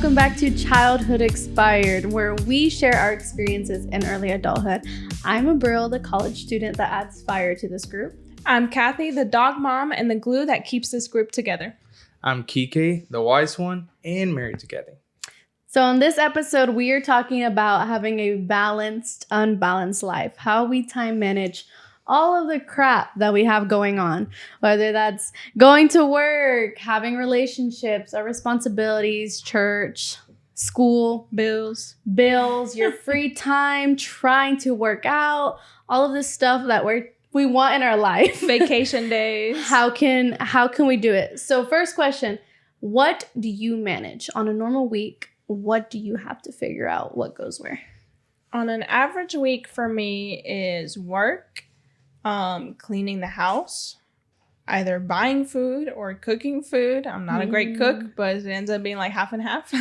welcome back to Childhood Expired, where we share our experiences in early adulthood. I'm Abril, the college student that adds fire to this group. I'm Kathy, the dog mom and the glue that keeps this group together. I'm Kike, the wise one, and married to Kathy. So in this episode, we are talking about having a balanced, unbalanced life, how we time manage all of the crap that we have going on, whether that's going to work, having relationships, our responsibilities, church, school, Bills, your free time, trying to work out, all of this stuff that we want in our life. vacation days. How can we do it? So first question, what do you manage on a normal week? What do you have to figure out what goes where? On an average week for me is work, cleaning the house, either buying food or cooking food. I'm not a great cook, but it ends up being like half and half.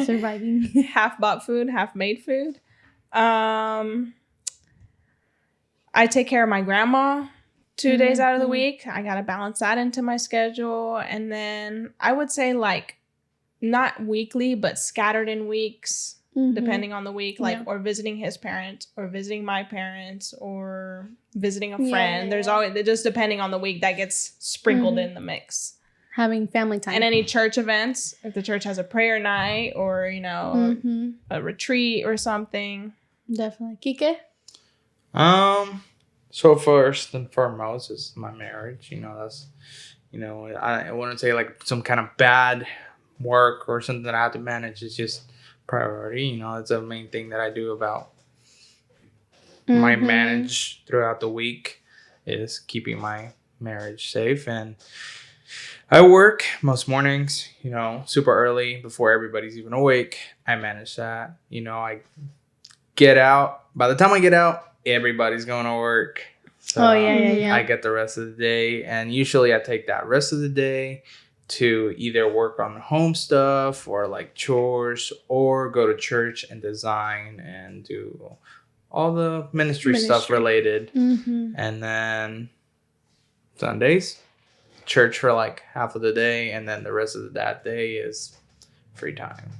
Surviving. Half bought food, half made food. I take care of my grandma 2 days out of the week. I got to balance that into my schedule. And then I would say like not weekly, but scattered in weeks. Depending on the week, or visiting his parents or visiting my parents or visiting a friend. There's always, just depending on the week, that gets sprinkled in the mix. Having family time. And any church events, if the church has a prayer night or, a retreat or something. Definitely. Kike? So first and foremost is my marriage. That's, I wouldn't say like some kind of bad work or something that I have to manage. It's just priority. It's a main thing that I do about my manage throughout the week is keeping my marriage safe. And I work most mornings, super early before everybody's even awake. I manage that. I get out. By the time I get out, everybody's going to work. So I get the rest of the day. And usually I take that rest of the day to either work on home stuff or like chores or go to church and design and do all the ministry stuff related. And then Sundays, church for like half of the day. And then the rest of that day is free time.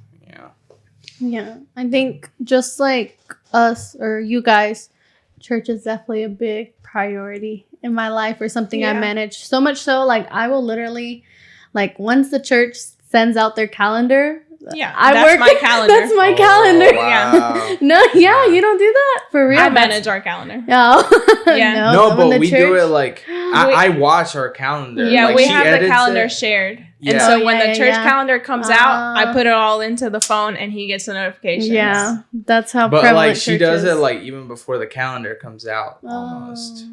Yeah. I think just like us or you guys, church is definitely a big priority in my life or something I manage. So much so, like I will literally... Like, once the church sends out their calendar, that's my calendar. That's my calendar. Wow. You don't do that? For real? I manage our calendar. Oh. Yeah. No, but we do it like, I watch our calendar. Yeah, like, we have the calendar shared. Yeah. And so when the church calendar comes out, I put it all into the phone and he gets the notifications. Yeah, that's how but prevalent like she does is. it like even before the calendar comes out almost.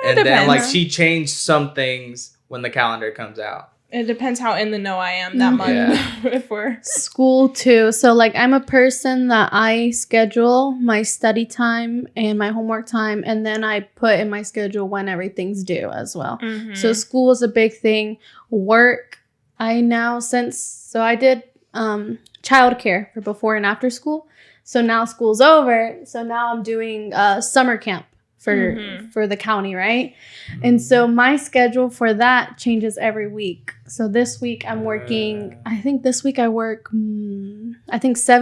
And depends. then like she changed some things when the calendar comes out. It depends how in the know I am that month. If we're school too. So like I'm a person that I schedule my study time and my homework time, and then I put in my schedule when everything's due as well. So school is a big thing. Work, I did childcare for before and after school. So now school's over. So now I'm doing summer camp for the county, right? And so my schedule for that changes every week. So this week I'm working, I think this week I work, 7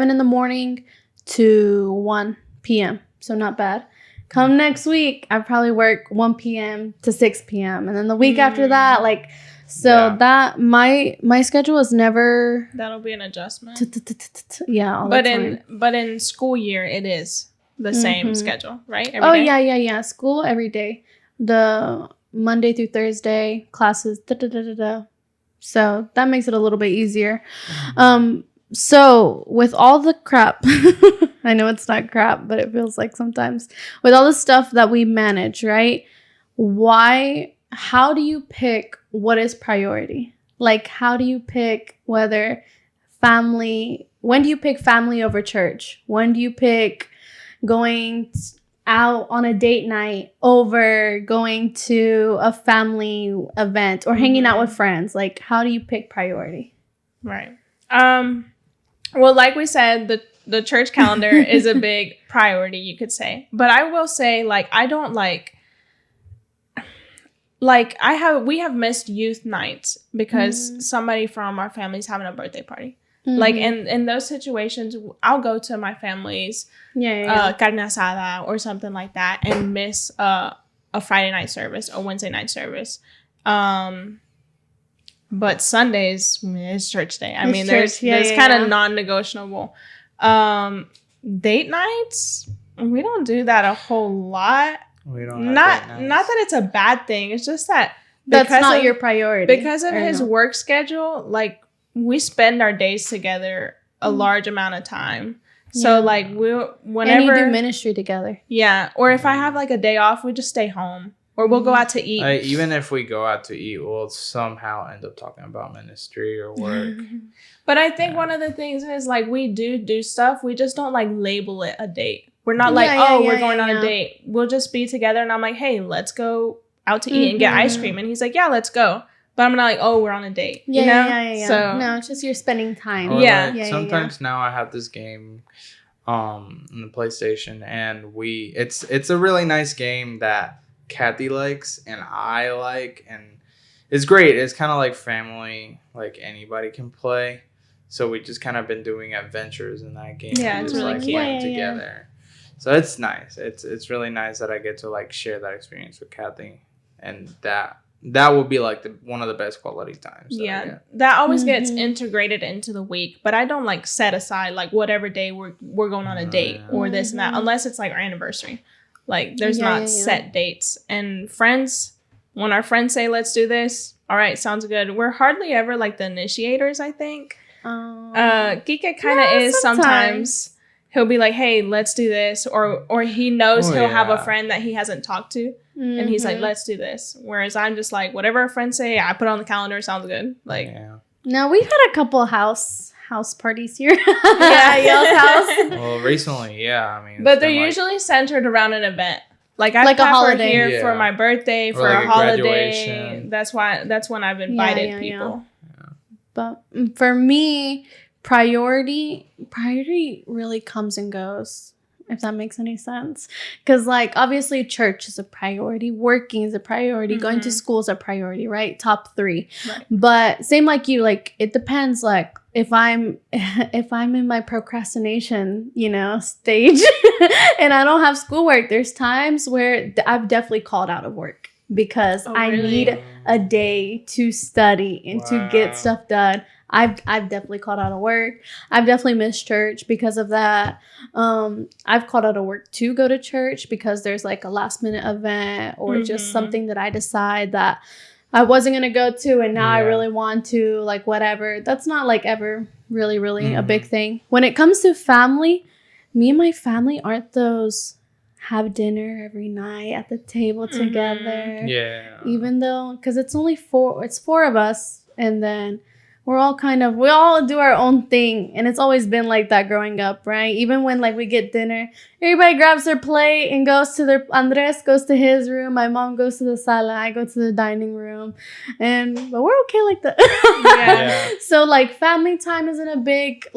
in the morning to 1 p.m. So not bad. Come next week, I probably work 1 p.m. to 6 p.m. And then the week after that, that my schedule is never... That'll be an adjustment. Yeah. But in school year, it is the same schedule, right? Every day? Yeah. School every day. The Monday through Thursday classes. So that makes it a little bit easier. So with all the crap, I know it's not crap, but it feels like sometimes with all the stuff that we manage, right? How do you pick what is priority? Like, how do you pick whether family, when do you pick family over church? When do you pick going out on a date night over going to a family event or hanging out with friends? Like, how do you pick priority? Right. Well, like we said, the church calendar is a big priority, you could say. But I will say, like, I don't we have missed youth nights because somebody from our family's having a birthday party. Like in those situations, I'll go to my family's carne asada or something like that and miss a Friday night service or Wednesday night service. But Sundays is church day. I mean, there's kind of non-negotiable. Date nights, we don't do that a whole lot. We don't. Not that it's a bad thing. It's just that that's not your priority because of his work schedule. Like we spend our days together a large amount of time. So like whenever and you do ministry together. Yeah, or if I have like a day off, we just stay home. Or we'll go out to eat. Even if we go out to eat, we'll somehow end up talking about ministry or work. But I think one of the things is like we do stuff. We just don't like label it a date. We're not like, we're going on a date. We'll just be together. And I'm like, hey, let's go out to eat and get ice cream. And he's like, yeah, let's go. But I'm not like, oh, we're on a date. You know? So, no, it's just you're spending time. Sometimes now I have this game on the PlayStation. And it's a really nice game that Kathy likes and I like, and it's great. It's kind of like family, like anybody can play. So we just kind of been doing adventures in that game. Yeah, it's really cute. Playing together. So it's nice. It's really nice that I get to like share that experience with Kathy, and that will be like one of the best quality times. That always gets integrated into the week, but I don't like set aside like whatever day we're going on a date or this and that, unless it's like our anniversary. Like, there's not set dates. And friends, when our friends say, let's do this, all right, sounds good. We're hardly ever, like, the initiators, I think. Kike kind of is sometimes. He'll be like, hey, let's do this. Or he knows he'll have a friend that he hasn't talked to. And he's like, let's do this. Whereas I'm just like, whatever our friends say, I put on the calendar, sounds good. Like, No, we've had a couple house parties here. Y'all's house. Well, recently, I mean, but they're usually centered around an event. Like I have a holiday here for my birthday, for like a holiday. That's when I've invited people. But for me, priority really comes and goes. If that makes any sense. Because, like, obviously church is a priority. Working is a priority. Going to school is a priority, right? Top 3. Right. But same like you, like, it depends, like, if I'm in my procrastination, stage and I don't have schoolwork, there's times where I've definitely called out of work because I need a day to study and to get stuff done. I've definitely called out of work. I've definitely missed church because of that. I've called out of work to go to church because there's like a last minute event or just something that I decide that I wasn't going to go to and now I really want to, like whatever. That's not like ever really a big thing. When it comes to family, me and my family aren't those have dinner every night at the table together. Yeah. Even though, because it's only 4 of us and then we all do our own thing. And it's always been like that growing up, right? Even when like we get dinner, everybody grabs their plate and Andres goes to his room. My mom goes to the sala. I go to the dining room. But we're okay like that. So like family time isn't a big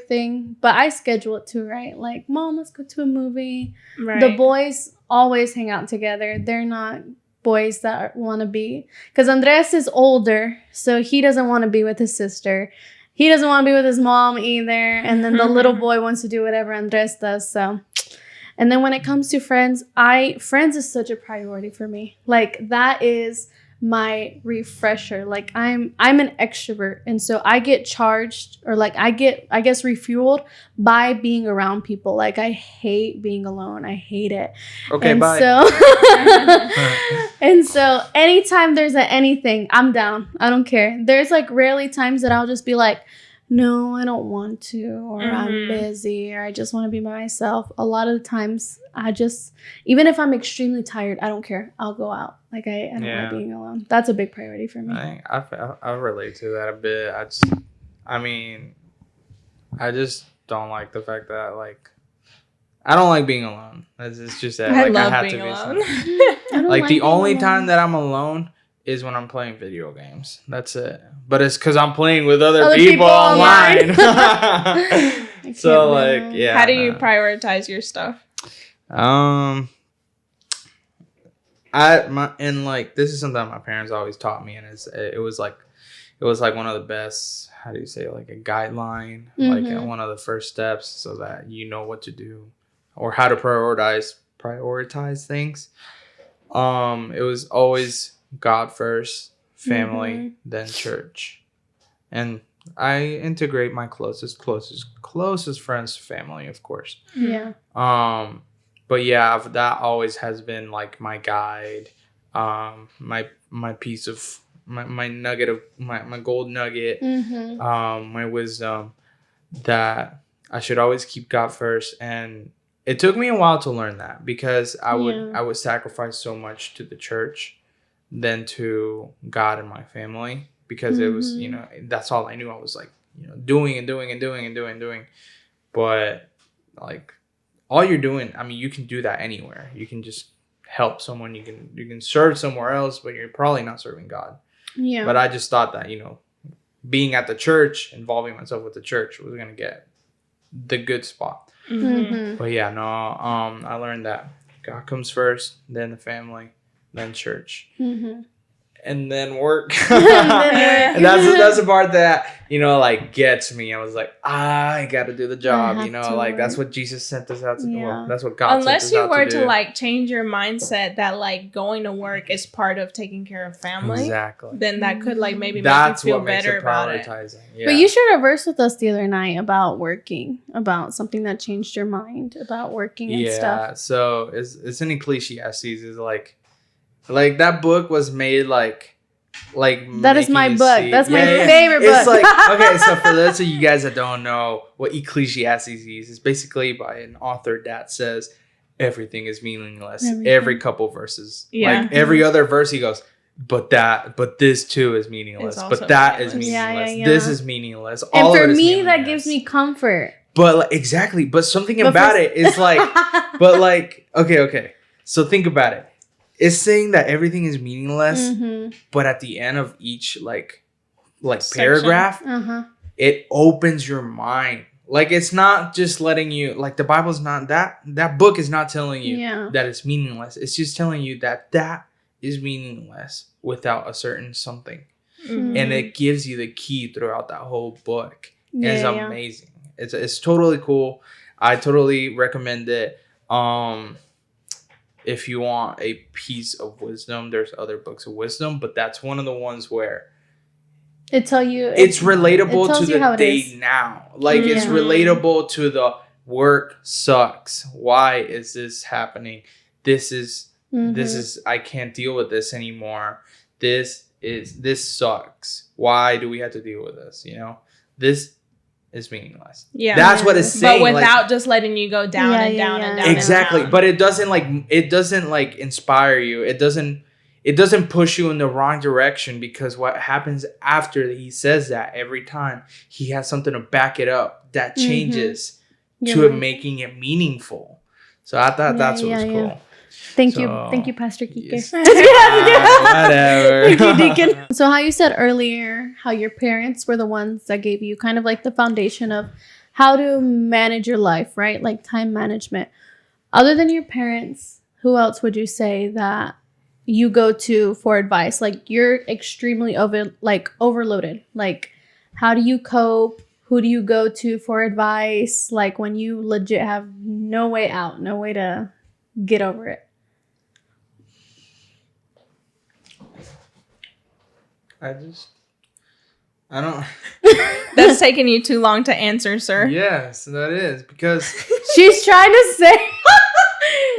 thing. But I schedule it too, right? Like, Mom, let's go to a movie. Right. The boys always hang out together. They're not boys that want to be, because Andres is older, so he doesn't want to be with his sister. He doesn't want to be with his mom either. And then the little boy wants to do whatever Andres does. So, and then when it comes to friends is such a priority for me. Like, that is my refresher. Like, I'm an extrovert, and so I get charged, or like I guess refueled by being around people. Like, I hate being alone. I hate it. Okay, and bye. So anytime there's anything, I'm down. I don't care. There's like rarely times that I'll just be like, no, I don't want to, or I'm busy, or I just want to be by myself. A lot of the times even if I'm extremely tired, I don't care. I'll go out. Like, I don't like being alone. That's a big priority for me. I relate to that a bit. I just don't like the fact that, like, I don't like being alone. It's just that, like, I have to be alone. Like, the only time that I'm alone is when I'm playing video games. That's it. But it's because I'm playing with other people online. So, like, yeah. How do you prioritize your stuff? This is something that my parents always taught me, and it was like, it was like one of the best, how do you say, like a guideline, like one of the first steps so that you know what to do or how to prioritize things. It was always God first, family, then church. And I integrate my closest friends, family, of course. Yeah. But yeah, that always has been like my guide, my piece of my nugget of my gold nugget, my wisdom, that I should always keep God first. And it took me a while to learn that, because I would sacrifice so much to the church than to God and my family, because it was, you know, that's all I knew. I was like, you know, doing. But like, all you're doing, I mean, you can do that anywhere. You can just help someone. You can serve somewhere else, but you're probably not serving God. Yeah. But I just thought that, you know, being at the church, involving myself with the church, was gonna get the good spot. But yeah, no. I learned that God comes first, then the family, then church. And then work. And that's the part that, you know, like, gets me. I was like, I gotta do the job, you know, like, that's what Jesus sent us out to do. Well, that's what God Unless sent us you out were to do. like change your mindset that like going to work is part of taking care of family. Exactly. Then that could like maybe that's make you feel what makes better it about it. Yeah. But you shared a verse with us the other night about working, about something that changed your mind about working and stuff. Yeah, so it's in Ecclesiastes. Is like that book was made like that is my book. That's my favorite book. It's like, okay, so for those of you guys that don't know what Ecclesiastes is, it's basically by an author that says everything is meaningless. Every couple verses. Yeah. Like every other verse he goes, but this too is meaninless. But that is meaningless. Yeah. This is meaningless. All and for me, that gives me comfort. But like, exactly. But something about it is like, but like, okay. So think about it. It's saying that everything is meaningless, but at the end of each like paragraph, it opens your mind. Like, it's not just letting you, like, the Bible's not that book is not telling you that it's meaningless. It's just telling you that is meaningless without a certain something, and it gives you the key throughout that whole book. It's amazing. It's totally cool. I totally recommend it. If you want a piece of wisdom, there's other books of wisdom, but that's one of the ones where it's relatable to the day now. Like, it's relatable to the work sucks. Why is this happening? This is I can't deal with this anymore. This sucks. Why do we have to deal with this? You know, this is meaningless. Yeah, that's what it's saying. But without just letting you go down and down and down. Exactly. And down. But it doesn't like inspire you. It doesn't push you in the wrong direction, because what happens after he says that, every time he has something to back it up that changes to it making it meaningful. So I thought that's what was cool. Thank you, Pastor Kike. Yes. Whatever. Thank you, Deacon. So how you said earlier, how your parents were the ones that gave you kind of like the foundation of how to manage your life, right? Like time management. Other than your parents, who else would you say that you go to for advice? Like, you're extremely overloaded. Like, how do you cope? Who do you go to for advice? Like, when you legit have no way out, no way to get over it. I don't. That's taking you too long to answer, sir. Yes, that is, because she's trying to say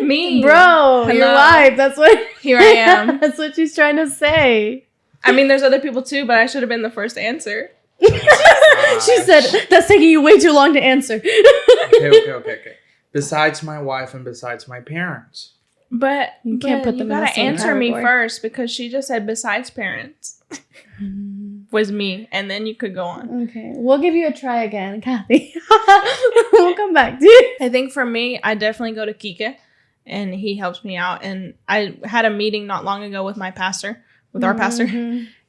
me, bro. Hello. Your wife. That's what. Here I am. That's what she's trying to say. I mean, there's other people too, but I should have been the first to answer. She said that's taking you way too long to answer. Okay. Besides my wife and besides my parents. But you can't put them. You gotta answer me first, because she just said besides parents was me, and then you could go on. Okay, we'll give you a try again, Kathy. We'll come back to you. I think for me, I definitely go to Kike, and he helps me out. And I had a meeting not long ago with my pastor, our pastor,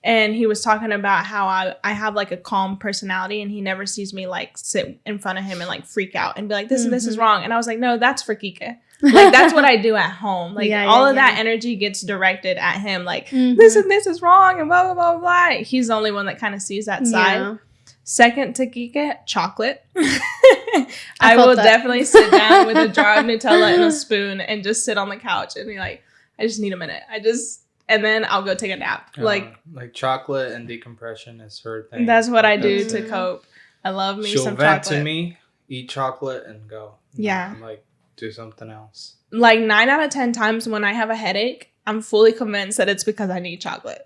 and he was talking about how I have like a calm personality, and he never sees me like sit in front of him and like freak out and be like, this is wrong. And I was like, no, that's for Kike. Like, that's what I do at home. Like, all of that energy gets directed at him. Like, this and this is wrong and blah, blah, blah, blah. He's the only one that kind of sees that side. Yeah. Second to Kika, chocolate. I will definitely sit down with a jar of Nutella and a spoon and just sit on the couch and be like, I just need a minute. And then I'll go take a nap. Like chocolate and decompression is her thing. That's what I do to cope. I love me some chocolate. She'll vent to me, eat chocolate, and go. Yeah. And, like, do something else. Like 9 out of 10 times when I have a headache, I'm fully convinced that it's because I need chocolate.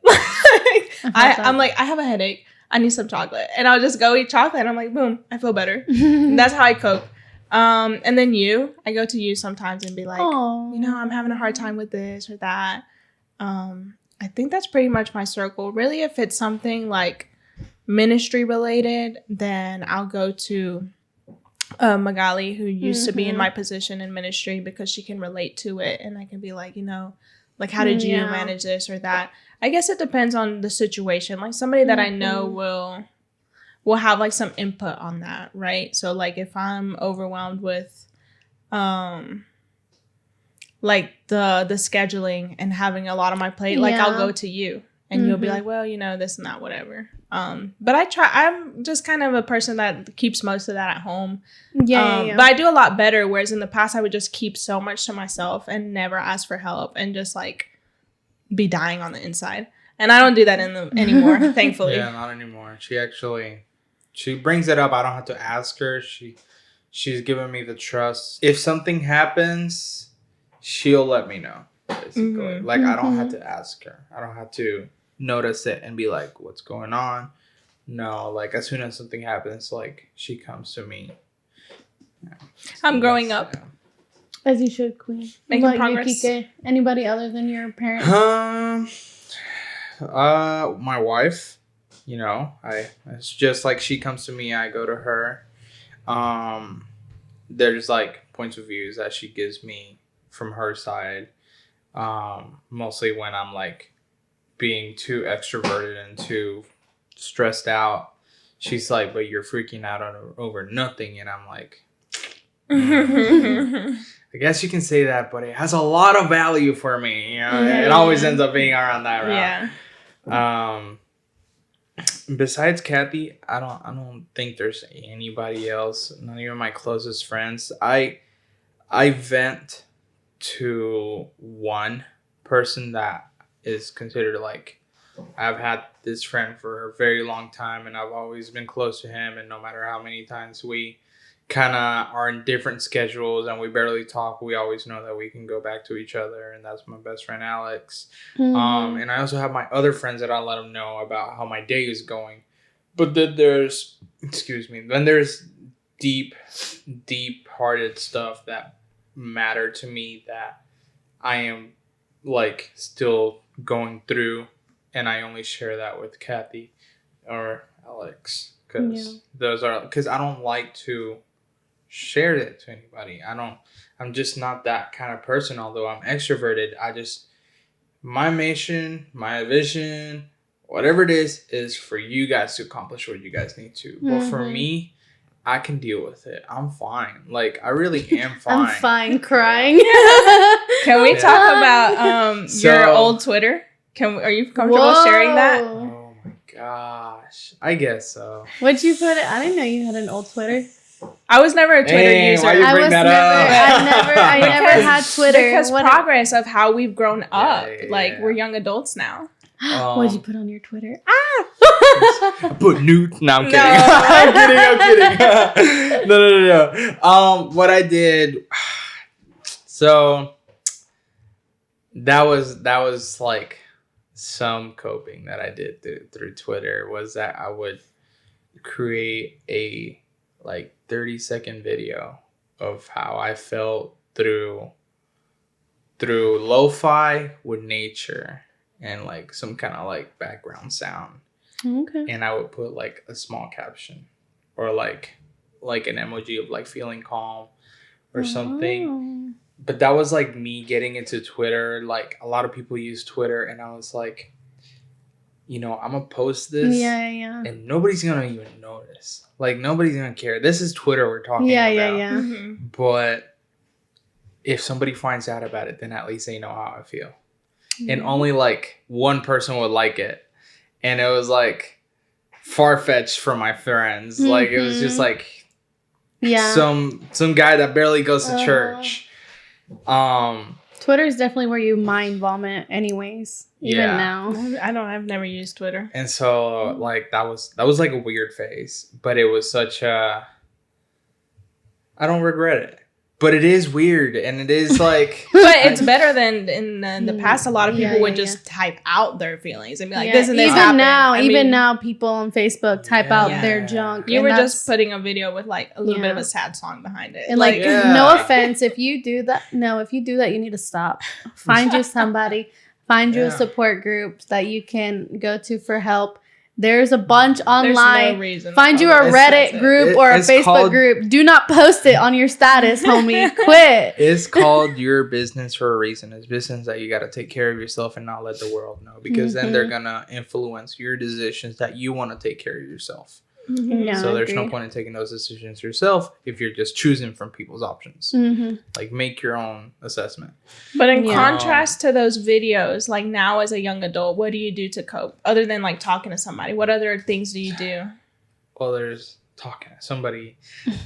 I'm like, I have a headache. I need some chocolate. And I'll just go eat chocolate. And I'm like, boom, I feel better. That's how I cope. And then I go to you sometimes and be like, I'm having a hard time with this or that. I think that's pretty much my circle. Really, if it's something like ministry related, then I'll go to Magali, who used to be in my position in ministry, because she can relate to it. And I can be like, like, how did you manage this or that? I guess it depends on the situation. Like, somebody that I know will have like some input on that, right? So like if I'm overwhelmed with like the scheduling and having a lot on my plate, like I'll go to you and you'll be like, well, this and that, whatever. But I'm just kind of a person that keeps most of that at home. But I do a lot better. Whereas in the past, I would just keep so much to myself and never ask for help and just like be dying on the inside. And I don't do that anymore, thankfully. Yeah, not anymore. She brings it up. I don't have to ask her. She's given me the trust. If something happens, she'll let me know, basically. Like, I don't have to ask her. I don't have to notice it and be like, what's going on? No, like, as soon as something happens, like, she comes to me. Yeah. I'm growing up. Yeah. As you should, Queen. Making progress. Anybody other than your parents? My wife. It's just like she comes to me, I go to her. There's like points of views that she gives me from her side. Mostly when I'm like being too extroverted and too stressed out. She's like, but you're freaking out over nothing. And I'm like, I guess you can say that, but it has a lot of value for me. It always ends up being around that route. Yeah. Besides Kathy, I don't think there's anybody else. Not even my closest friends. I vent to one person that is considered like, I've had this friend for a very long time and I've always been close to him, and no matter how many times we kind of are in different schedules and we barely talk, we always know that we can go back to each other, and that's my best friend Alex. And I also have my other friends that I let them know about how my day is going. But then there's deep hearted stuff that matter to me that I am like still going through, and I only share that with Kathy or Alex, because I don't like to share it to anybody. I'm just not that kind of person. Although I'm extroverted, my mission, my vision, whatever it is for you guys to accomplish what you guys need to. But for me, I can deal with it. I'm fine. Like, I really am fine. I'm fine crying. Can we talk about your old Twitter? Are you comfortable sharing that? Oh my gosh. I guess so. What'd you put it? I didn't know you had an old Twitter. I was never a Twitter user. Why you bring that up? I never had Twitter. Because progress of how we've grown up. We're young adults now. What'd you put on your Twitter? Put nude. No, I'm kidding. I'm kidding. No. What I did. So that was like some coping that I did through Twitter, was that I would create a like 30-second video of how I felt through lo-fi with nature and like some kind of like background sound. Okay. And I would put like a small caption or like an emoji of like feeling calm or something. But that was like me getting into Twitter. Like, a lot of people use Twitter, and I was like, I'm gonna post this, and nobody's gonna even notice. Like, nobody's gonna care. This is Twitter we're talking about. Mm-hmm. But if somebody finds out about it, then at least they know how I feel. And only like one person would like it. And it was like far-fetched for my friends. Like it was just like some guy that barely goes to church. Twitter is definitely where you mind vomit anyways. Even now. I've never used Twitter. And so like that was like a weird phase. But it was such a, I don't regret it. But it is weird, and it is like... But it's better than in the past. A lot of people would just type out their feelings and be like, this and this happened. Even now, people on Facebook type out their junk. You were just putting a video with like a little bit of a sad song behind it. And like, no offense, if you do that, you need to stop. Find you somebody. Find you a support group that you can go to for help. There's a bunch online. There's no reason. Find you a Reddit group or a Facebook group. Do not post it on your status, homie. Quit. It's called your business for a reason. It's business that you got to take care of yourself and not let the world know. Because then they're going to influence your decisions that you want to take care of yourself. Yeah, so there's no point in taking those decisions yourself if you're just choosing from people's options. Like make your own assessment. But in contrast to those videos, like now as a young adult, what do you do to cope other than like talking to somebody? What other things do you do? Well, there's talking to somebody,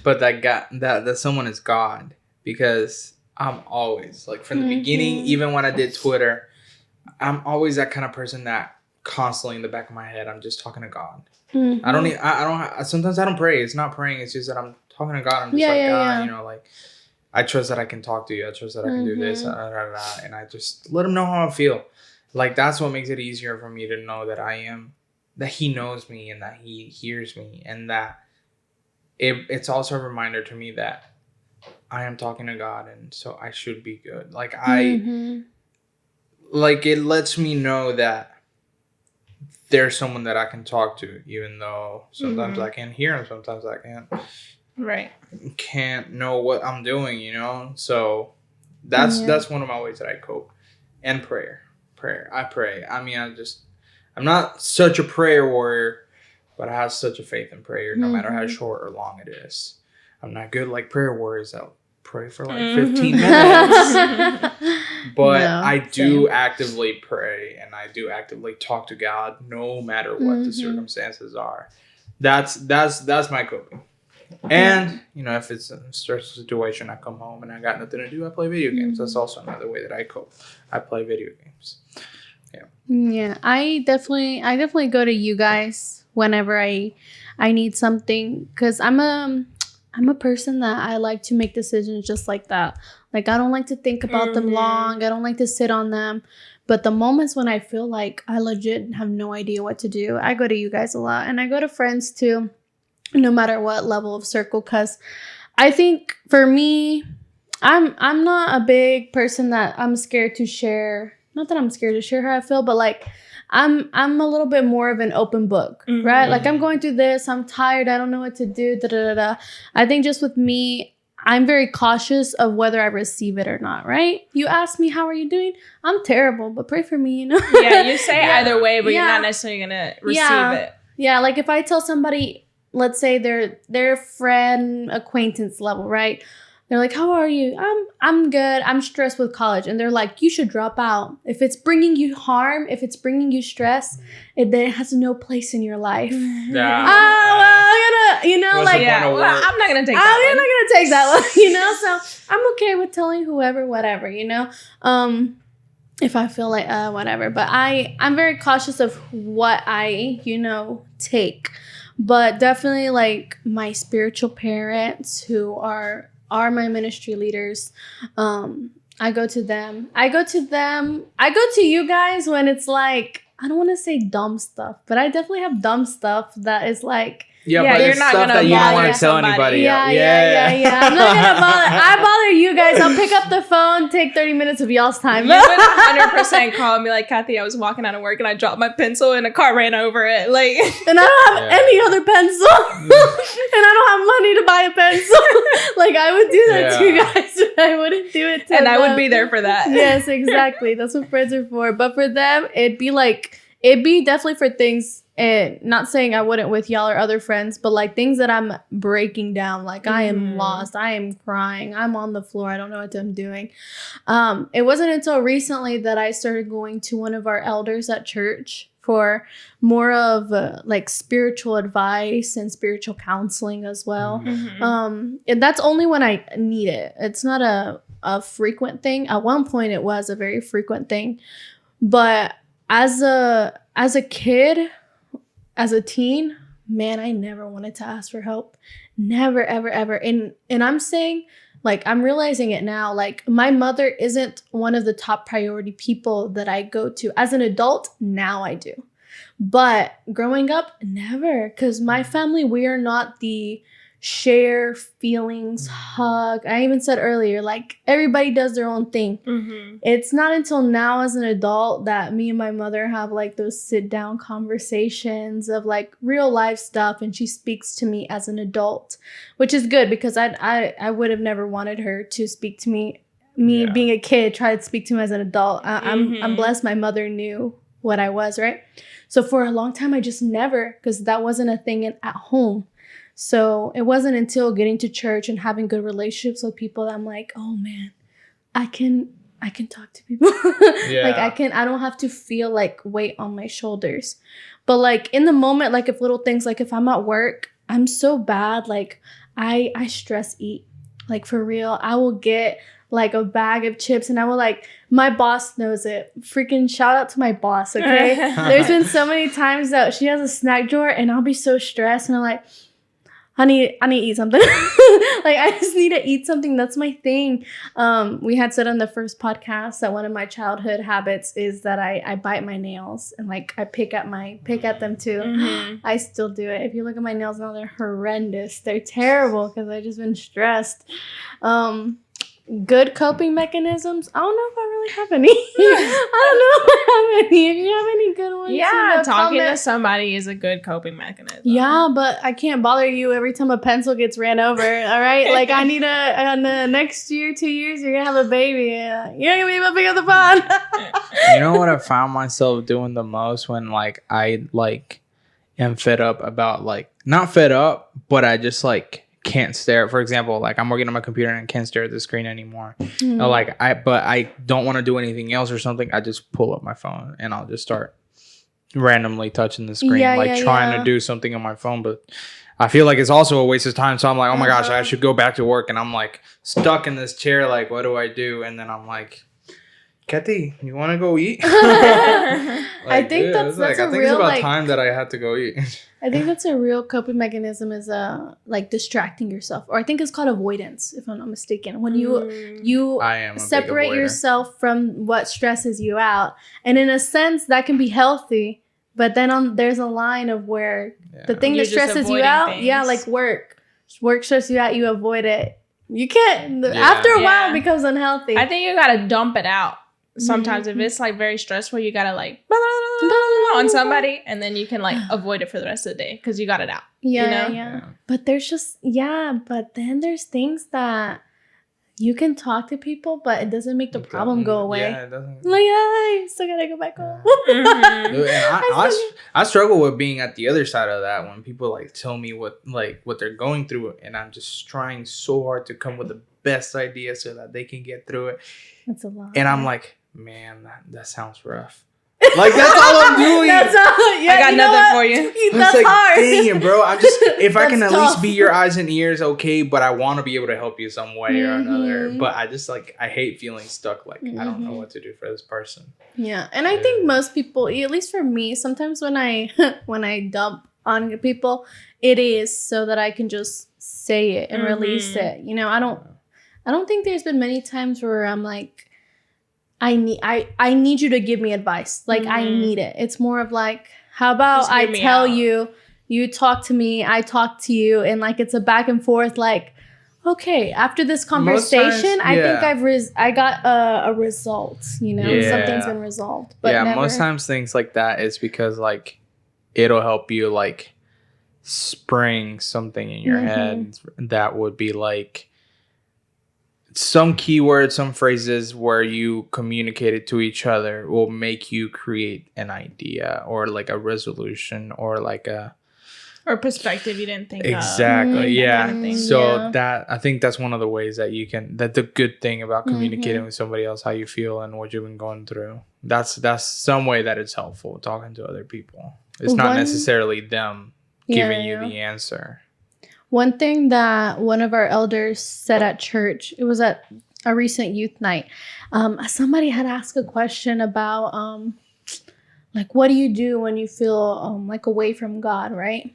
but that someone is God, because I'm always like from the beginning, even when I did Twitter, I'm always that kind of person that constantly in the back of my head, I'm just talking to God. Sometimes I don't pray. It's not praying. It's just that I'm talking to God. I'm just God, you know, like I trust that I can talk to you. I trust that I can do this, and I just let him know how I feel. Like that's what makes it easier for me to know that he knows me and that he hears me, and that it's also a reminder to me that I am talking to God, and so I should be good. Like like it lets me know that there's someone that I can talk to, even though sometimes I can't hear him, sometimes I can't know what I'm doing, you know? So that's one of my ways that I cope. And prayer. I pray. I mean, I'm not such a prayer warrior, but I have such a faith in prayer, no matter how short or long it is. I'm not good like prayer warriors that'll pray for like 15 minutes. But I do actively pray, and I do actively talk to God no matter what the circumstances are. That's my coping. And, you know, if it's a stressful situation, I come home and I got nothing to do, I play video games. That's also another way that I cope. I play video games. Yeah, I definitely go to you guys whenever I need something, because I'm a person that I like to make decisions just like that. Like, I don't like to think about them long. I don't like to sit on them. But the moments when I feel like I legit have no idea what to do, I go to you guys a lot. And I go to friends too, no matter what level of circle. Because I think for me, I'm not a big person that I'm scared to share. Not that I'm scared to share how I feel, but like I'm a little bit more of an open book, right? Like, I'm going through this. I'm tired. I don't know what to do. I think just with me, I'm very cautious of whether I receive it or not, right? You ask me, how are you doing? I'm terrible, but pray for me, you know? Yeah, you say either way, but you're not necessarily going to receive it. Yeah, like if I tell somebody, let's say they're friend, acquaintance level, right? They're like, how are you? I'm good. I'm stressed with college. And they're like, you should drop out. If it's bringing you harm, if it's bringing you stress, then it has no place in your life. Yeah. I'm not going to take that one. I'm not going to take that one, you know? So I'm okay with telling whoever, whatever, you know? If I feel like, whatever. But I'm very cautious of what I, take. But definitely, like, my spiritual parents who are my ministry leaders. I go to them. I go to you guys when it's like, I don't want to say dumb stuff, but I definitely have dumb stuff that is like, but you're not stuff that you don't want to tell anybody. Yeah. I'm not gonna bother. I bother you guys. I'll pick up the phone, take 30 minutes of y'all's time. You would 100% call me like, Kathy, I was walking out of work and I dropped my pencil and a car ran over it. Like, and I don't have any other pencil, and I don't have money to buy a pencil. Like, I would do that to you guys, but I wouldn't do it to them. I would be there for that. Yes, exactly. That's what friends are for. But for them, it'd be definitely for things And not saying I wouldn't with y'all or other friends, but like things that I'm breaking down, like I am lost, I am crying, I'm on the floor, I don't know what I'm doing. It wasn't until recently that I started going to one of our elders at church for more of like spiritual advice and spiritual counseling as well. And that's only when I need it. It's not a frequent thing. At one point it was a very frequent thing, but as a kid, as a teen, man, I never wanted to ask for help. Never, ever, ever. And I'm saying, like, I'm realizing it now. Like, my mother isn't one of the top priority people that I go to. As an adult, now I do. But growing up, never. Because my family, we are not the share feelings, hug. I even said earlier, like, everybody does their own thing. It's not until now as an adult that me and my mother have like those sit down conversations of like real life stuff, and she speaks to me as an adult, which is good because I would have never wanted her to speak to me being a kid, try to speak to me as an adult. I'm blessed my mother knew what I was, right? So for a long time I just never, because that wasn't a thing at home. So it wasn't until getting to church and having good relationships with people that I'm like, oh man, I can talk to people. Like I don't have to feel like weight on my shoulders. But like in the moment, like if little things, like if I'm at work, I'm so bad. Like I stress eat, like for real. I will get like a bag of chips and I will like, my boss knows it. Freaking shout out to my boss. Okay. There's been so many times that she has a snack drawer and I'll be so stressed and I'm like, I need to eat something. Like, I just need to eat something. That's my thing. We had said on the first podcast that one of my childhood habits is that I bite my nails and like I pick at them too. I still do it. If you look at my nails now, they're horrendous. They're terrible because I've just been stressed. Good coping mechanisms. I don't know if I really have any. I don't know if I have any. If you have any good ones, yeah, talking to somebody is a good coping mechanism. Yeah, but I can't bother you every time a pencil gets ran over. All right, like I need in the next year, 2 years, you're gonna have a baby. You're not gonna be able to pick up the phone. You know what I found myself doing the most when like I like am fed up about like not fed up, but I just like can't stare. For example, like I'm working on my computer and I can't stare at the screen anymore. Or, like I don't want to do anything else or something. I just pull up my phone and I'll just start randomly touching the screen, trying to do something on my phone. But I feel like it's also a waste of time. So I'm like, oh my gosh, I should go back to work. And I'm like stuck in this chair. Like, what do I do? And then I'm like, Kathy, you want to go eat? I think that's like, a I think real, it's about like, time that I had to go eat. I think that's a real coping mechanism is like distracting yourself, or I think it's called avoidance, if I'm not mistaken. When you separate yourself from what stresses you out, and in a sense that can be healthy, but then there's a line of where the thing that stresses you out, like work stresses you out, you avoid it. You can't. After a while, it becomes unhealthy. I think you gotta dump it out. Sometimes if it's like very stressful, you gotta like on somebody, and then you can like avoid it for the rest of the day because you got it out. But there's just but then there's things that you can talk to people, but it doesn't make the problem go away. Yeah, it doesn't. Like, I still gotta go back home. Dude, and I struggle with being at the other side of that when people like tell me what they're going through, and I'm just trying so hard to come with the best idea so that they can get through it. That's a lot. And I'm like, man, that sounds rough. Like, that's all I'm doing. I got nothing for you. That's like, hard. Dang, bro. I'm just, if I can at least be your eyes and ears, okay, but I want to be able to help you some way or another. But I just like, I hate feeling stuck. Like, I don't know what to do for this person. Yeah. And I think most people, at least for me, sometimes when I dump on people, it is so that I can just say it and release it. You know, I don't think there's been many times where I'm like, I need you to give me advice. Like, I need it. It's more of like, how about I tell you, you talk to me, I talk to you, and like it's a back and forth. Like, okay, after this conversation, I think I got a result. You know, something's been resolved. But most times things like that is because like it'll help you like spring something in your head that would be like some keywords, some phrases where you communicate it to each other will make you create an idea or like a resolution or like a or perspective you didn't think exactly of. yeah Kind of thing. so that I think that's one of the ways that you can, that the good thing about communicating with somebody else how you feel and what you've been going through, that's some way that it's helpful talking to other people. It's not necessarily them giving you the answer. One thing that one of our elders said at church, it was at a recent youth night, somebody had asked a question about like, what do you do when you feel like away from God, right?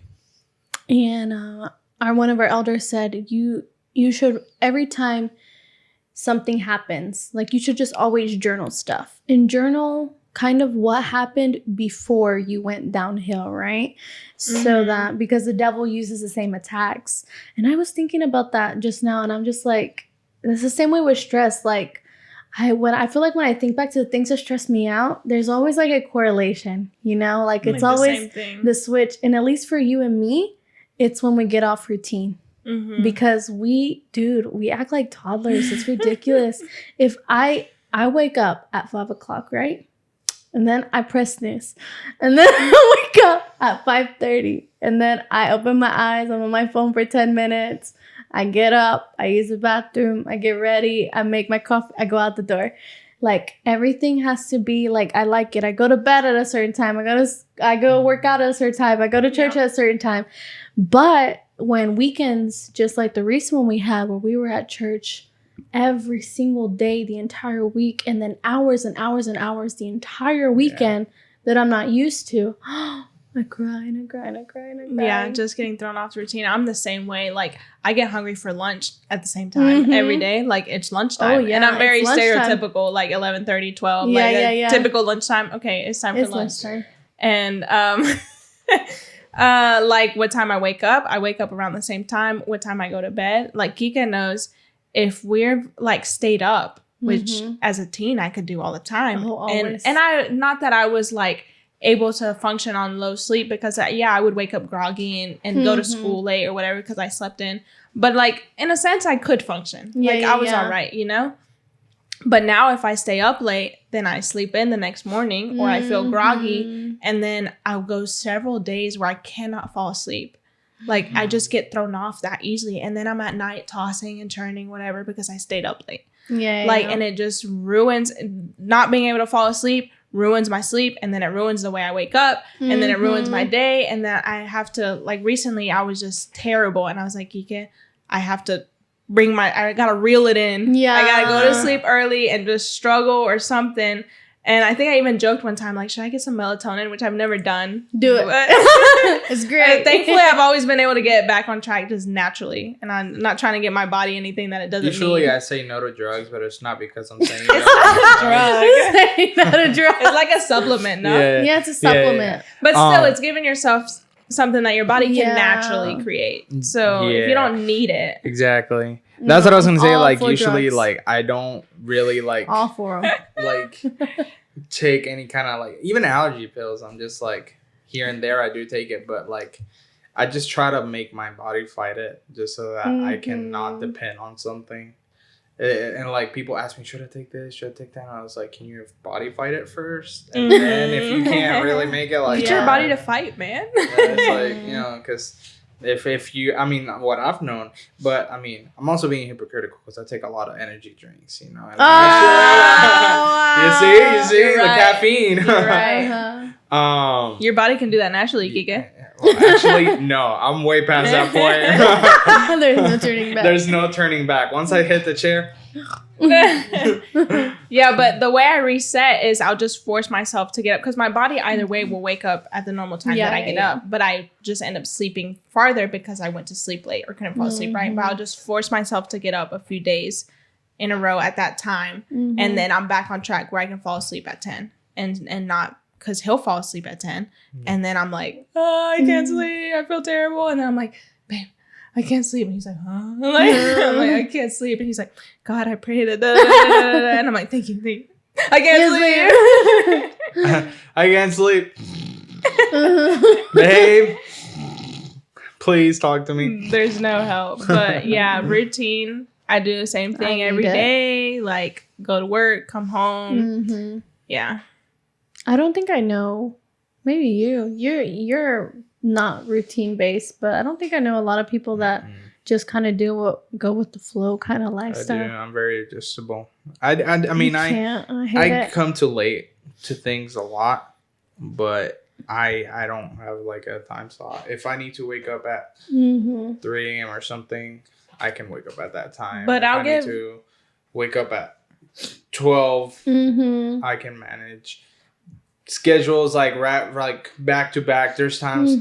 And one of our elders said, you should, every time something happens, like you should just always journal stuff and journal kind of what happened before you went downhill, right? So that, because the devil uses the same attacks. And I was thinking about that just now, and I'm just like, it's the same way with stress. Like, I feel like when I think back to the things that stress me out, there's always like a correlation, you know? Like it's like always the switch. And at least for you and me, it's when we get off routine. Because we act like toddlers. It's ridiculous. If I wake up at 5 o'clock, right? And then I press snooze. And then I wake up at 5:30. And then I open my eyes. I'm on my phone for 10 minutes. I get up. I use the bathroom. I get ready. I make my coffee. I go out the door. Like, everything has to be like, I like it. I go to bed at a certain time. I go work out at a certain time. I go to church at a certain time. But when weekends, just like the recent one we had where we were at church every single day, the entire week, and then hours and hours and hours the entire weekend that I'm not used to. I cry. Yeah, just getting thrown off the routine. I'm the same way. Like, I get hungry for lunch at the same time every day. Like, it's lunchtime. Oh, yeah, and I'm very stereotypical, like 11:30, 12. Yeah. Typical lunchtime. Okay, it's time for lunch. Lunchtime. And like what time I wake up around the same time. What time I go to bed. Like, Kika knows if we're like stayed up, which as a teen I could do all the time. Oh, always. And I, not that I was like able to function on low sleep, because I would wake up groggy and go to school late or whatever because I slept in. But like, in a sense, I could function. I was all right, you know? But now if I stay up late, then I sleep in the next morning or I feel groggy, and then I'll go several days where I cannot fall asleep. Like, I just get thrown off that easily. And then I'm at night tossing and turning, whatever, because I stayed up late. And it just ruins, not being able to fall asleep ruins my sleep, and then it ruins the way I wake up, and then it ruins my day. And then I have to, like, recently I was just terrible, and I was like, Kike, I have to I gotta reel it in. I gotta go to sleep early and just struggle or something. And I think I even joked one time, like, should I get some melatonin? Which I've never done. Do it. It's great. Thankfully, I've always been able to get back on track just naturally. And I'm not trying to get my body anything that it doesn't Usually need. I say no to drugs, but it's not because I'm saying no to drugs. Not a drug. It's like a supplement, no? Yeah, it's a supplement. But still, it's giving yourself something that your body can naturally create. So if you don't need it. Exactly. That's what I was going to say. Like, usually, drugs. Like, I don't really, like... All for them. Like, take any kind of, like... Even allergy pills, I'm just, like... Here and there, I do take it. But, like, I just try to make my body fight it. Just so that I can not depend on something. And, like, people ask me, should I take this? Should I take that? And I was like, can your body fight it first? And then if you can't really make it, like... Get your body to fight, man. It's like, you know, because... If you, I mean, what I've known, but I mean, I'm also being hypocritical because I take a lot of energy drinks, you know. And you see, the caffeine. You're right. Your body can do that naturally, Kike. Well, actually, no, I'm way past that point. There's no turning back. There's no turning back. Once I hit the chair. Yeah, but the way I reset is I'll just force myself to get up, because my body either way will wake up at the normal time that I get up, but I just end up sleeping farther because I went to sleep late or couldn't fall asleep right. But I'll just force myself to get up a few days in a row at that time, and then I'm back on track where I can fall asleep at 10 and not, because he'll fall asleep at 10 and then I'm like, oh, I can't sleep, I feel terrible, and then I'm like, babe, I can't sleep. And he's like, huh? I'm like, I can't sleep. And he's like, God, I pray that. And I'm like, thank you. I can't sleep. I can't sleep. Babe, please talk to me. There's no help. But yeah, routine. I do the same thing every day. Like, go to work, come home. Mm-hmm. Yeah. I don't think I know. Maybe you're not routine based, but I don't think I know a lot of people that just kind of go with the flow kind of lifestyle. I do. I'm very adjustable. I mean, I come too late to things a lot, but I don't have like a time slot. If I need to wake up at 3 a.m. or something, I can wake up at that time. But if I need to wake up at 12, I can manage. Schedules like back to back. There's times,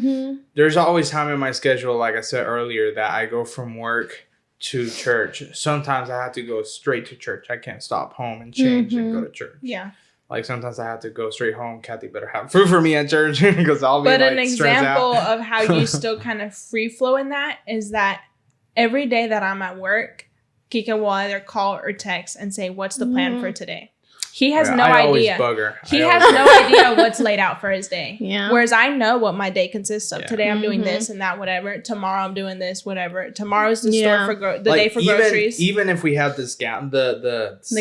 there's always time in my schedule, like I said earlier, that I go from work to church. Sometimes I have to go straight to church. I can't stop home and change and go to church. Yeah. Like sometimes I have to go straight home. Kathy better have food for me at church because I'll be. But like, an example of how you still kind of free flow in that is that every day that I'm at work, Kika will either call or text and say, "What's the plan for today?" He has no idea. He has no idea what's laid out for his day. Yeah. Whereas I know what my day consists of. Yeah. Today I'm doing this and that, whatever. Tomorrow I'm doing this, whatever. Tomorrow's the store for day for groceries. Even if we have the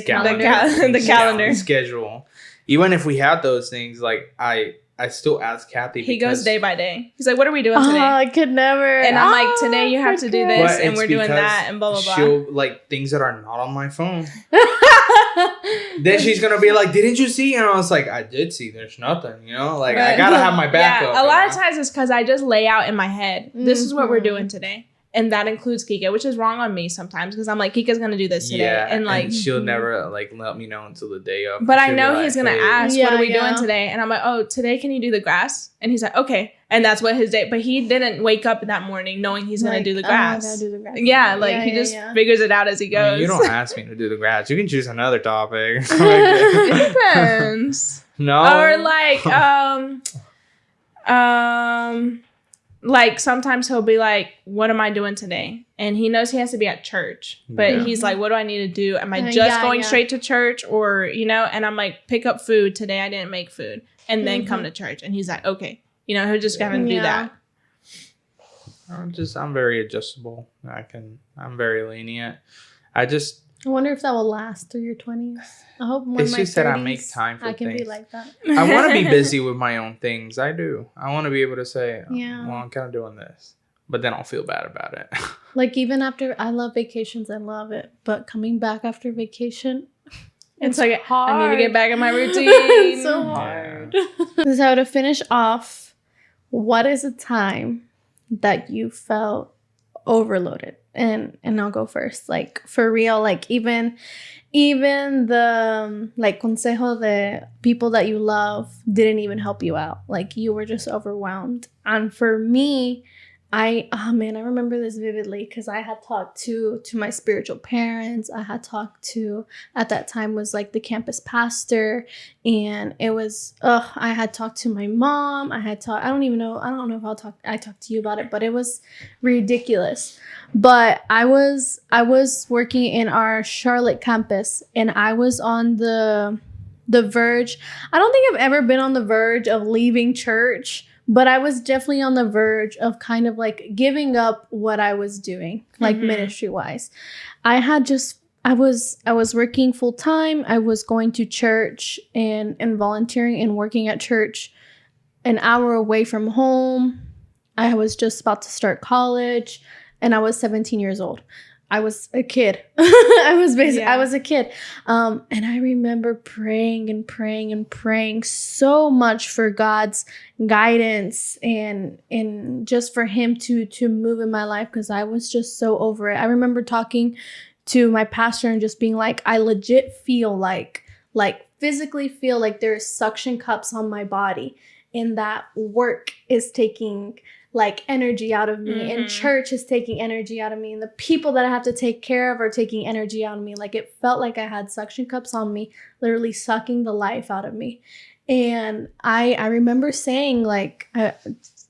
calendar schedule, even if we had those things, like I still ask Kathy. He goes day by day. He's like, "What are we doing today?" I could never. And I'm like, "Today you have to do this, and we're doing that, and blah blah blah." She'll like things that are not on my phone. Then she's gonna be like, "Didn't you see?" And I was like, "I did see. There's nothing, Like I gotta have my backup." Yeah, a lot of times it's because I just lay out in my head. This is what we're doing today. And that includes Kika, which is wrong on me sometimes because I'm like, Kika's gonna do this today, and like she'll never like let me know until the day of. But I know he's gonna ask, "What are we doing today?" And I'm like, "Oh, today can you do the grass?" And he's like, "Okay," and that's what his day. But he didn't wake up that morning knowing he's gonna do the grass. Oh, I gotta do the grass. Yeah, he just figures it out as he goes. I mean, you don't ask me to do the grass. You can choose another topic. It depends. No. Or like sometimes he'll be like, "What am I doing today?" And he knows he has to be at church, but he's like, "What do I need to do? Am I just going straight to church or, And I'm like, "Pick up food. Today I didn't make food." And then come to church. And he's like, "Okay." He'll just kind of do that. I'm very adjustable. I'm very lenient. I wonder if that will last through your 20s. I hope when it's just that I make time for I can things. Be like that. I want to be busy with my own things. I do. I want to be able to say, well, I'm kind of doing this. But then I'll feel bad about it. Like even after, I love vacations. I love it. But coming back after vacation, it's like hard. I need to get back in my routine. It's so hard. So to finish off, what is a time that you felt overloaded? And I'll go first. Like for real, like even the like consejo de people that you love didn't even help you out. Like you were just overwhelmed. And for me, I remember this vividly because I had talked to my spiritual parents. I had talked to, at that time was like the campus pastor, and it was I had talked to my mom. I don't know if I talked to you about it, but it was ridiculous. But I was working in our Charlotte campus, and I was on the verge. I don't think I've ever been on the verge of leaving church, but I was definitely on the verge of kind of like giving up what I was doing, like ministry wise. I was working full time. I was going to church and volunteering and working at church an hour away from home. I was just about to start college, and I was 17 years old. I was a kid. I was a kid. And I remember praying and praying and praying so much for God's guidance and just for him to move in my life, because I was just so over it. I remember talking to my pastor and just being like, I legit feel like physically feel like there's suction cups on my body, and that work is taking like energy out of me, and church is taking energy out of me, and the people that I have to take care of are taking energy out of me. Like it felt like I had suction cups on me, literally sucking the life out of me. And I remember saying, like,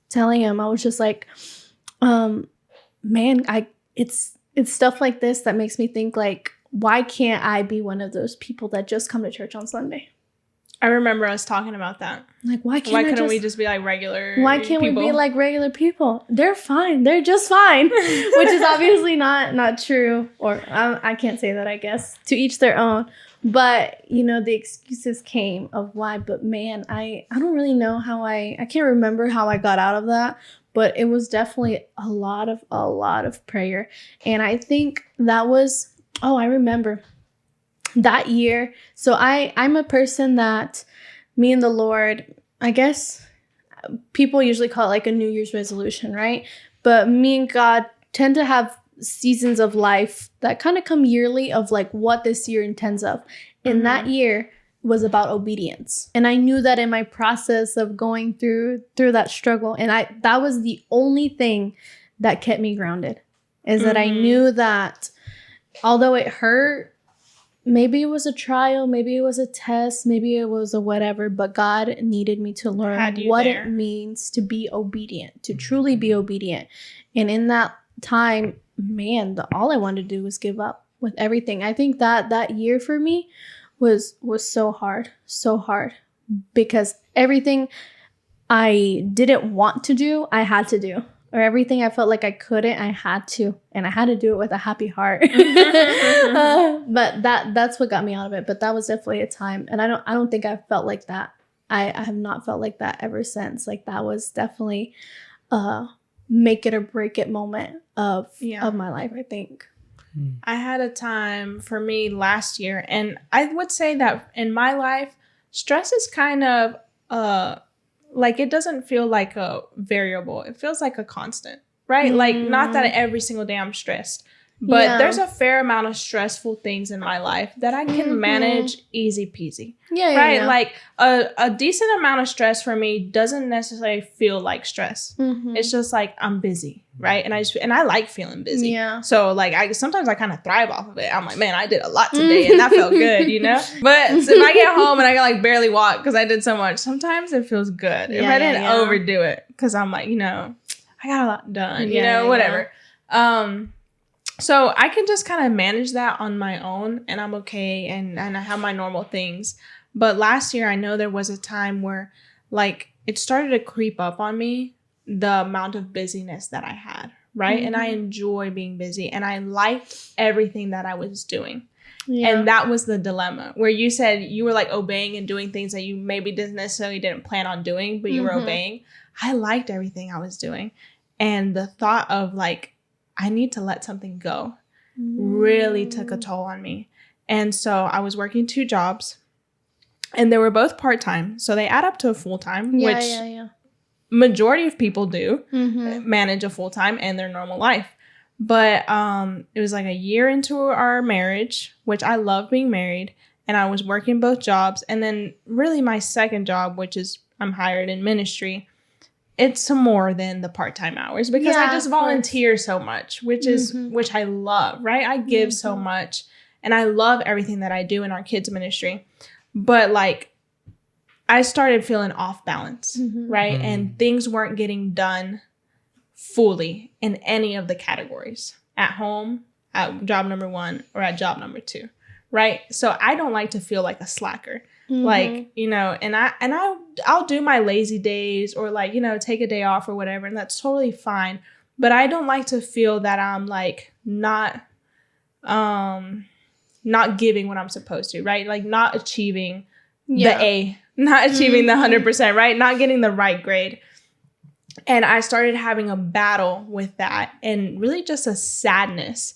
telling him, I was just like, man, it's stuff like this that makes me think, like, why can't I be one of those people that just come to church on Sunday? I remember us talking about that. Like, why couldn't we just be like regular Why can't people? we be like regular people? They're fine. They're just fine. Which is obviously not true. Or I can't say that, I guess. To each their own. But, you know, the excuses came of why. But man, I don't really know how I can't remember how I got out of that. But it was definitely a lot of prayer. And I think that was, I remember that year. So I'm a person that me and the Lord, I guess people usually call it like a New Year's resolution, right? But me and God tend to have seasons of life that kind of come yearly of like what this year intends of. And that year was about obedience. And I knew that in my process of going through that struggle. And that was the only thing that kept me grounded, is that I knew that although it hurt, maybe it was a trial, maybe it was a test, maybe it was a whatever, but God needed me to learn what it means to be obedient, to truly be obedient. And in that time, man, all I wanted to do was give up with everything. I think that year for me was so hard, because everything I didn't want to do, I had to do. Or everything I felt like I couldn't, I had to. And I had to do it with a happy heart. But that's what got me out of it. But that was definitely a time. And I don't think I felt like that. I have not felt like that ever since. Like that was definitely make it or break it moment of my life, I think. I had a time for me last year. And I would say that in my life, stress is kind of like, it doesn't feel like a variable. It feels like a constant, right? Like, not that every single day I'm stressed, but there's a fair amount of stressful things in my life that I can manage easy peasy. Right? Yeah. Like, a decent amount of stress for me doesn't necessarily feel like stress. It's just like, I'm busy, right? And I like feeling busy. Yeah. So, like, sometimes I kind of thrive off of it. I'm like, man, I did a lot today, and that felt good, you know? But if I get home and I can, like, barely walk because I did so much, sometimes it feels good. If I didn't overdo it, because I'm like, you know, I got a lot done, you know, whatever. So I can just kind of manage that on my own, and I'm okay, and I have my normal things. But last year, I know there was a time where, like, it started to creep up on me, the amount of busyness that I had, right? And I enjoy being busy, and I liked everything that I was doing. And that was the dilemma, where you said you were, like, obeying and doing things that you maybe didn't plan on doing, but you were obeying. I liked everything I was doing. And the thought of, like, I need to let something go really took a toll on me. And so I was working 2 jobs, and they were both part-time. So they add up to a full-time, which majority of people do manage a full-time and their normal life. But it was like a year into our marriage, which I love being married, and I was working both jobs. And then really my second job, which is I'm hired in ministry, it's more than the part-time hours, because I just volunteer so much, which I love, right? I give so much, and I love everything that I do in our kids ministry. But like, I started feeling off balance, right? And things weren't getting done fully in any of the categories, at home, at job number 1, or at job number 2, right? So I don't like to feel like a slacker. Like, you know, and I'll do my lazy days, or like, you know, take a day off or whatever. And that's totally fine. But I don't like to feel that I'm like not giving what I'm supposed to, right? Like not achieving the A, not achieving the 100%, right? Not getting the right grade. And I started having a battle with that, and really just a sadness.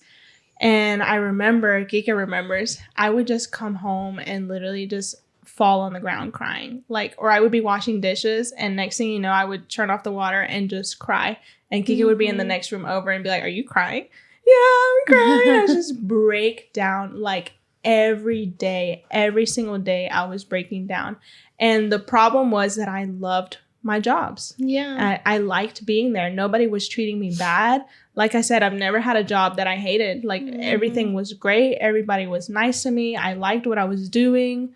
And I remember, Gika remembers, I would just come home and literally just fall on the ground crying. Like, or I would be washing dishes, and next thing you know, I would turn off the water and just cry. And Kika would be in the next room over and be like, "Are you crying?" "Yeah, I'm crying." I would just break down, like, every day, every single day I was breaking down. And the problem was that I loved my jobs. Yeah. I liked being there. Nobody was treating me bad. Like I said, I've never had a job that I hated. Like, everything was great. Everybody was nice to me. I liked what I was doing.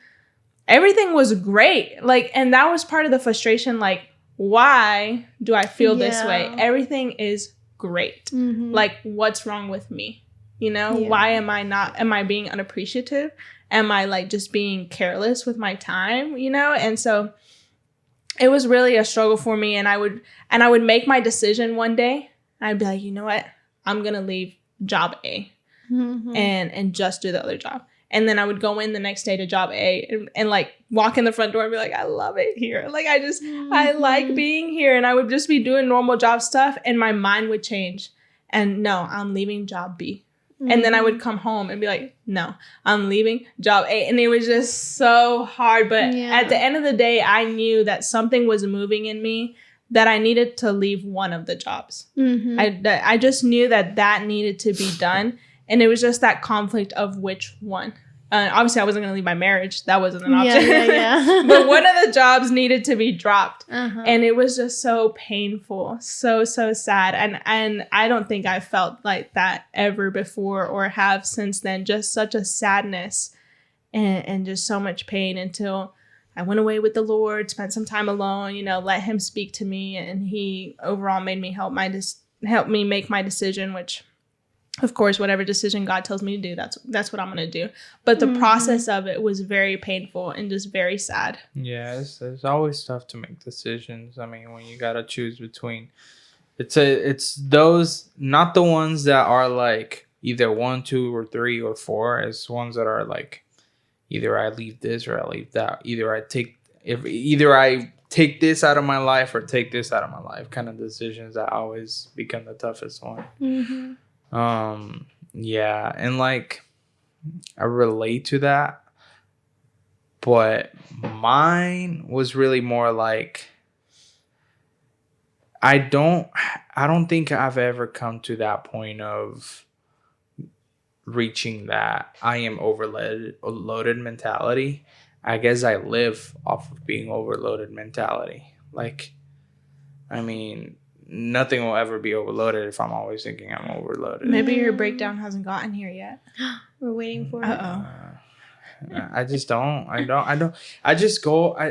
Everything was great. Like, and that was part of the frustration. Like, why do I feel this way? Everything is great. Like, what's wrong with me? You know, why am I being unappreciative? am I like just being careless with my time, you know? And so it was really a struggle for me. And I would make my decision one day. I'd be like, you know what? I'm going to leave job A and just do the other job. And then I would go in the next day to job A and like walk in the front door and be like, I love it here. Like, I like being here. And I would just be doing normal job stuff and my mind would change. And no, I'm leaving job B. And then I would come home and be like, no, I'm leaving job A. And it was just so hard. But at the end of the day, I knew that something was moving in me that I needed to leave one of the jobs. I just knew that needed to be done. And it was just that conflict of which one. Obviously, I wasn't going to leave my marriage. That wasn't an option. But one of the jobs needed to be dropped. And it was just so painful. So sad. And I don't think I felt like that ever before or have since then. Just such a sadness and just so much pain until I went away with the Lord, spent some time alone, you know, let him speak to me. And he overall made me help me make my decision, which... Of course, whatever decision God tells me to do, that's what I'm going to do. But the process of it was very painful and just very sad. Yeah, it's always tough to make decisions. I mean, when you got to choose between... It's those, not the ones that are like either 1, 2, or 3, or 4. It's ones that are like, either I leave this or I leave that. Either I take this out of my life or take this out of my life. Kind of decisions that always become the toughest one. Yeah, and like I relate to that, but mine was really more like I don't think I've ever come to that point of reaching that I am overloaded mentality. I guess I live off of being overloaded mentality. Like, I mean, nothing will ever be overloaded if I'm always thinking I'm overloaded. Maybe your breakdown hasn't gotten here yet. We're waiting for it. I just don't. I just go. I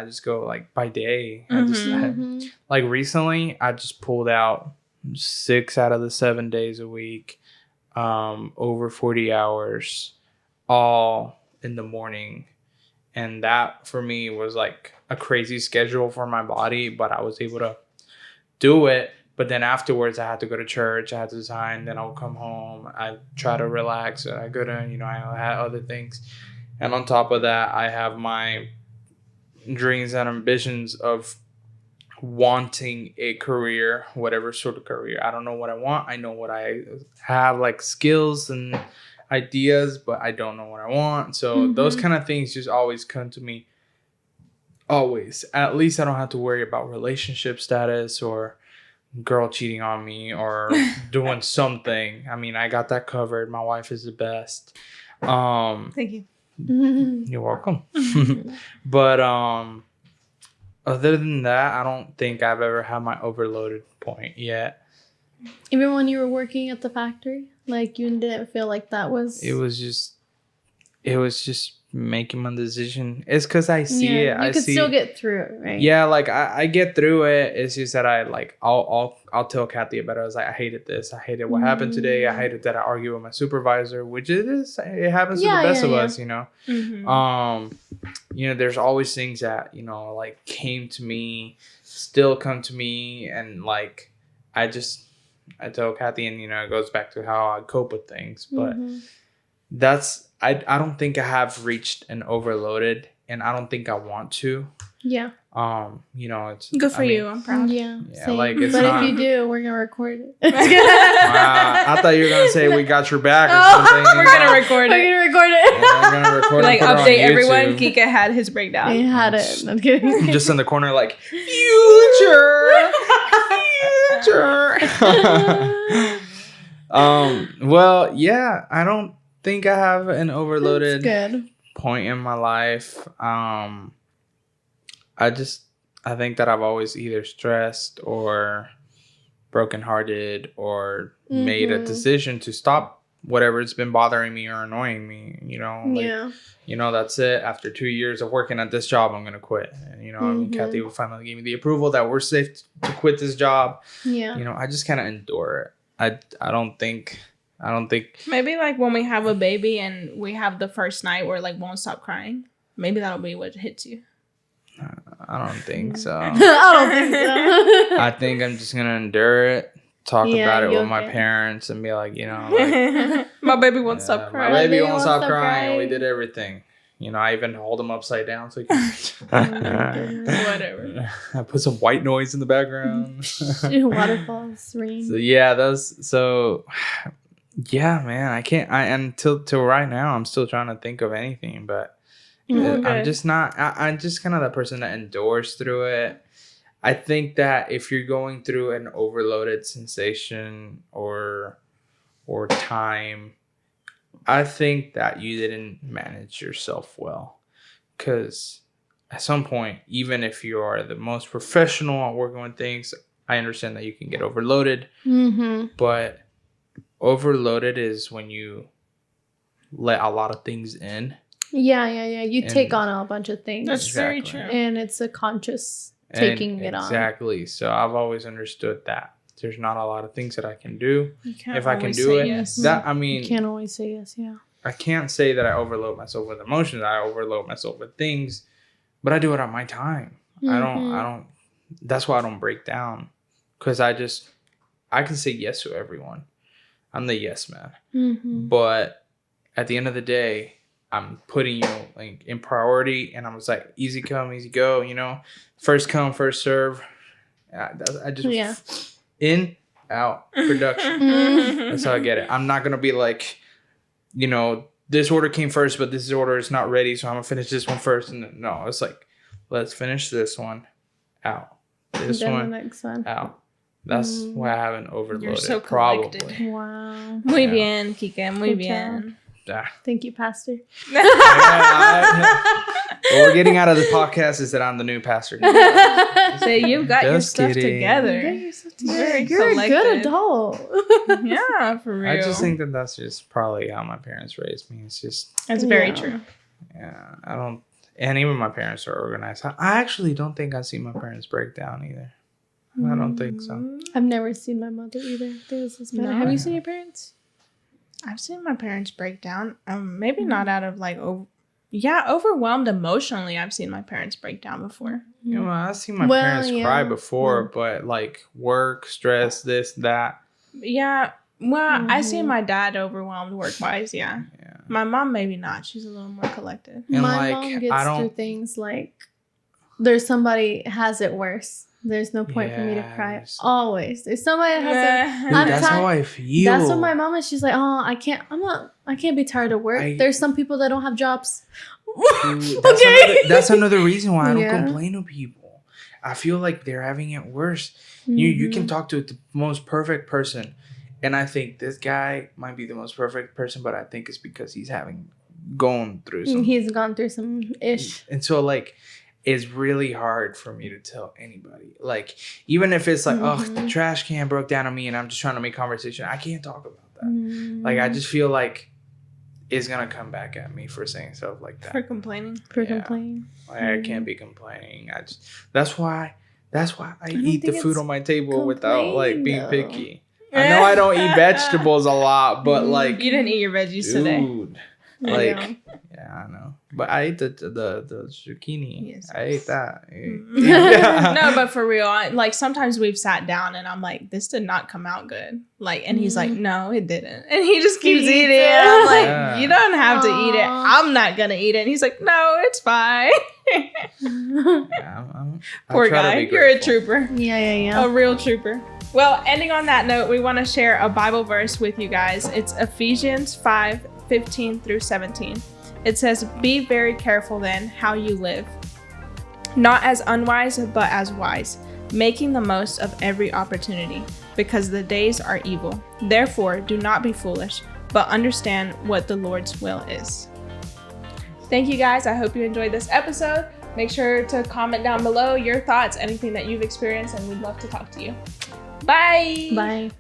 just go like by day. Like recently, I just pulled out 6 out of the 7 days a week, over 40 hours, all in the morning, and that for me was like a crazy schedule for my body, but I was able to do it. But then afterwards I had to go to church, I had to sign, then I'll come home, I try to relax, I go to, I had other things, and on top of that I have my dreams and ambitions of wanting a career, whatever sort of career. I don't know what I want. I know what I have, like skills and ideas, but I don't know what I want. So those kind of things just always come to me. Always. At least I don't have to worry about relationship status or girl cheating on me or doing something. I mean, I got that covered. My wife is the best. Thank you. You're welcome. But other than that, I don't think I've ever had my overloaded point yet. Even when you were working at the factory, like you didn't feel like that was... It was just making my decision. It's because I see it. You could still get through it, right? Yeah, like I get through it. It's just that I'll tell Kathy about it. I was like, I hated this. I hated what happened today. I hated that I argued with my supervisor, which it happens to the best of us, there's always things that, like came to me, still come to me, and like I tell Kathy, and it goes back to how I cope with things, but that's I don't think I have reached an overloaded, and I don't think I want to. Yeah. It's good for you. I'm proud. Yeah. Same. Like but if you do, we're gonna record it. I thought you were gonna say we got your back or something. We're gonna record it. We're gonna record it. Yeah, we're gonna record it. Like update everyone. Kika had his breakdown. He had it. I'm kidding. Just in the corner, like future. Well, yeah, I don't think I have an overloaded point in my life. I think that I've always either stressed or brokenhearted or made a decision to stop whatever's been bothering me or annoying me. That's it. After 2 years of working at this job, I'm gonna quit. And Kathy finally gave me the approval that we're safe to quit this job. I just kind of endure it. I don't think I don't think. Maybe like when we have a baby and we have the first night where like won't stop crying. Maybe that'll be what hits you. I don't think so. I don't think so. I think I'm just gonna endure it. Talk about it with my parents and be like, you know, like, my baby won't stop crying. My baby won't stop crying. We did everything. You know, I even hold him upside down so he can. Whatever. I put some white noise in the background. Waterfalls, rain. So yeah, yeah, man. I can't. Until right now, I'm still trying to think of anything, but I'm just not. I'm just kind of the person that endures through it. I think that if you're going through an overloaded sensation or time, I think that you didn't manage yourself well. Because at some point, even if you are the most professional at working with things, I understand that you can get overloaded. Mm-hmm. But overloaded is when you let a lot of things in. Yeah. You take on a bunch of things. That's very true. And it's a conscious taking it on. Exactly. So I've always understood that there's not a lot of things that I can do. If I can do it, yes. You can't always say yes. Yeah. I can't say that I overload myself with emotions. I overload myself with things, but I do it on my time. Mm-hmm. I don't. That's why I don't break down, because I can say yes to everyone. I'm the yes man. Mm-hmm. But at the end of the day, I'm putting you like in priority, and I'm just like easy come, easy go. You know, first come, first serve. I just in, out, production. That's how I get it. I'm not gonna be like, you know, this order came first, but this order is not ready, so I'm gonna finish this one first. And no, it's like, let's finish this one, out. This then one, the next one, out. That's why I haven't overloaded. You're so collected. Probably. Wow. Muy bien, Kike. Muy bien. Thank you, Pastor. What we're getting out of the podcast is that I'm the new pastor. So you've got your stuff together. You're a good adult. Yeah, for real. I just think that that's just probably how my parents raised me. It's very true. Yeah, I don't, and even my parents are organized. I actually don't think I've seen my parents break down either. I don't think so. I've never seen my mother either. No. Have you seen your parents? I've seen my parents break down. Maybe not out of like, overwhelmed emotionally. I've seen my parents break down before. Yeah, well, I've seen my parents cry before, but like work, stress, this, that. Yeah. Well, I see my dad overwhelmed work-wise. Yeah. My mom maybe not. She's a little more collected. And my mom gets through things like there's somebody has it worse. There's no point for me to cry. Always. If somebody has that's how I feel. That's what my mom is. She's like, oh, I can't be tired of work. There's some people that don't have jobs. Dude, that's another reason why I don't complain to people. I feel like they're having it worse. Mm-hmm. You can talk to the most perfect person, and I think this guy might be the most perfect person, but I think it's because he's gone through some ish. And so like, it's really hard for me to tell anybody. Like, even if it's like, oh, the trash can broke down on me and I'm just trying to make conversation, I can't talk about that. Mm-hmm. Like, I just feel like it's going to come back at me for saying stuff like that. For complaining. Like, I can't be complaining. That's why I eat the food on my table without, like, being picky. I know I don't eat vegetables a lot, but, like... You didn't eat your veggies today. Like... Yeah, I know. But I ate the zucchini. Yes. I ate that. No, but for real, like sometimes we've sat down and I'm like, this did not come out good. Like, and he's like, no, it didn't. And he just keeps eating it. I'm like, you don't have to eat it. I'm not going to eat it. And he's like, no, it's fine. Poor guy. You're a trooper. Yeah. A real trooper. Well, ending on that note, we want to share a Bible verse with you guys. It's Ephesians 5:15 through 17. It says, be very careful then how you live, not as unwise, but as wise, making the most of every opportunity, because the days are evil. Therefore, do not be foolish, but understand what the Lord's will is. Thank you guys. I hope you enjoyed this episode. Make sure to comment down below your thoughts, anything that you've experienced, and we'd love to talk to you. Bye. Bye.